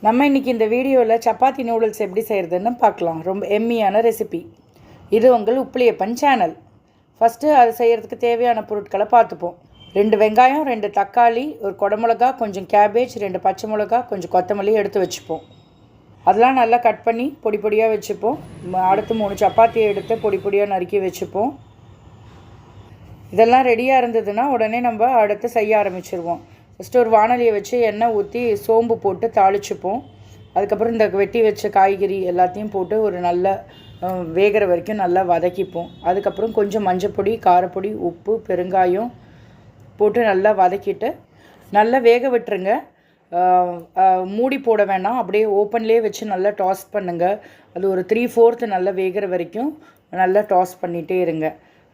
நம்ம இன்றைக்கி இந்த வீடியோவில் சப்பாத்தி நூடுல்ஸ் எப்படி செய்கிறதுன்னு பார்க்கலாம். ரொம்ப எம்மியான ரெசிபி. இது உங்கள் உப்பிலியப்பன் சேனல். ஃபஸ்ட்டு அது செய்கிறதுக்கு தேவையான பொருட்களை பார்த்துப்போம். 2 வெங்காயம், 2 தக்காளி, ஒரு குடமிளகா, கொஞ்சம் கேபேஜ், 2 பச்சை மிளகா, கொஞ்சம் கொத்தமல்லி எடுத்து வச்சுப்போம். அதெல்லாம் நல்லா கட் பண்ணி பொடி பொடியாக வச்சுப்போம். அடுத்து 3 சப்பாத்தியை எடுத்து பொடி பொடியாக நறுக்கி வச்சுப்போம். இதெல்லாம் ரெடியாக இருந்ததுன்னா உடனே நம்ம அடுத்து செய்ய ஆரம்பிச்சிருவோம். ஃபஸ்ட்டு ஒரு வானலியை வச்சு எண்ணெய் ஊற்றி சோம்பு போட்டு தாளிச்சுப்போம். அதுக்கப்புறம் இந்த வெட்டி வச்ச காய்கறி எல்லாத்தையும் போட்டு ஒரு நல்ல வேகிற வரைக்கும் நல்லா வதக்கிப்போம். அதுக்கப்புறம் கொஞ்சம் மஞ்சப்பொடி, காரப்பொடி, உப்பு, பெருங்காயம் போட்டு நல்லா வதக்கிட்டு நல்லா வேக விட்டுருங்க. மூடி போட வேணாம், அப்படியே ஓப்பன்லேயே வச்சு நல்லா டாஸ் பண்ணுங்கள். அது ஒரு 3/4 நல்லா வேகிற வரைக்கும் நல்லா டாஸ் பண்ணிகிட்டே இருங்க.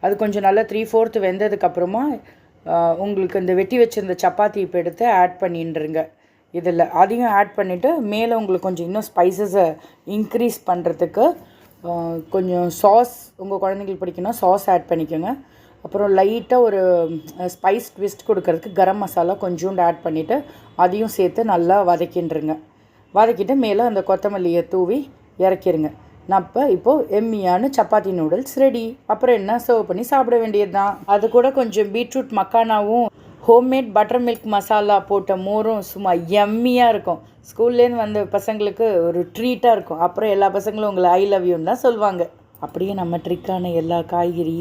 அது கொஞ்சம் நல்லா 3/4 வெந்ததுக்கப்புறமா உங்களுக்கு இந்த வெட்டி வச்சுருந்த சப்பாத்தி இப்போ எடுத்து ஆட் பண்ணிட்டுருங்க. இதில் அதையும் ஆட் பண்ணிவிட்டு மேலே உங்களுக்கு கொஞ்சம் இன்னும் ஸ்பைசஸை இன்க்ரீஸ் பண்ணுறதுக்கு கொஞ்சம் சாஸ், உங்கள் குழந்தைங்களுக்கு பிடிக்கணும் சாஸ் ஆட் பண்ணிக்கோங்க. அப்புறம் லைட்டாக ஒரு ஸ்பைஸ் ட்விஸ்ட் கொடுக்கறதுக்கு கரம் மசாலா கொஞ்சோண்டு ஆட் பண்ணிவிட்டு அதையும் சேர்த்து நல்லா வதக்கின்றுங்க. வதக்கிட்டு மேலே அந்த கொத்தமல்லியை தூவி இறக்கிடுங்க. இப்போது எம்மியான சப்பாத்தி நூடுல்ஸ் ரெடி. அப்புறம் என்ன, சர்வ் பண்ணி சாப்பிட வேண்டியது தான். அது கூட கொஞ்சம் பீட்ரூட் மக்கானாவும் ஹோம்மேட் பட்டர் மில்க் மசாலா போட்ட மோரும் சும்மா எம்மியாக இருக்கும். ஸ்கூல்லேருந்து வந்த பசங்களுக்கு ஒரு ட்ரீட்டாக இருக்கும். அப்புறம் எல்லா பசங்களும் உங்களை ஐ லவ் யூன்னு தான் சொல்லுவாங்க. அப்படியே நம்ம ட்ரிக்கான எல்லா காய்கறி,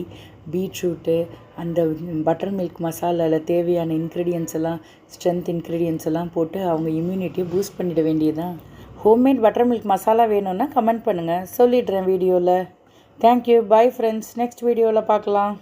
பீட்ரூட்டு, அந்த பட்டர் மில்க் மசாலாவில் தேவையான இன்க்ரீடியன்ஸ் எல்லாம், ஸ்ட்ரென்த் இன்க்ரீடியன்ஸ் எல்லாம் போட்டு அவங்க இம்யூனிட்டியை பூஸ்ட் பண்ணிட வேண்டியதுதான். ஹோம்மேட் பட்டர் மில்க் மசாலா வேணும்னா கமெண்ட் பண்ணுங்கள், சொல்லிடுறேன் வீடியோவில். Thank you, bye friends. நெக்ஸ்ட் வீடியோவில் பார்க்கலாம்.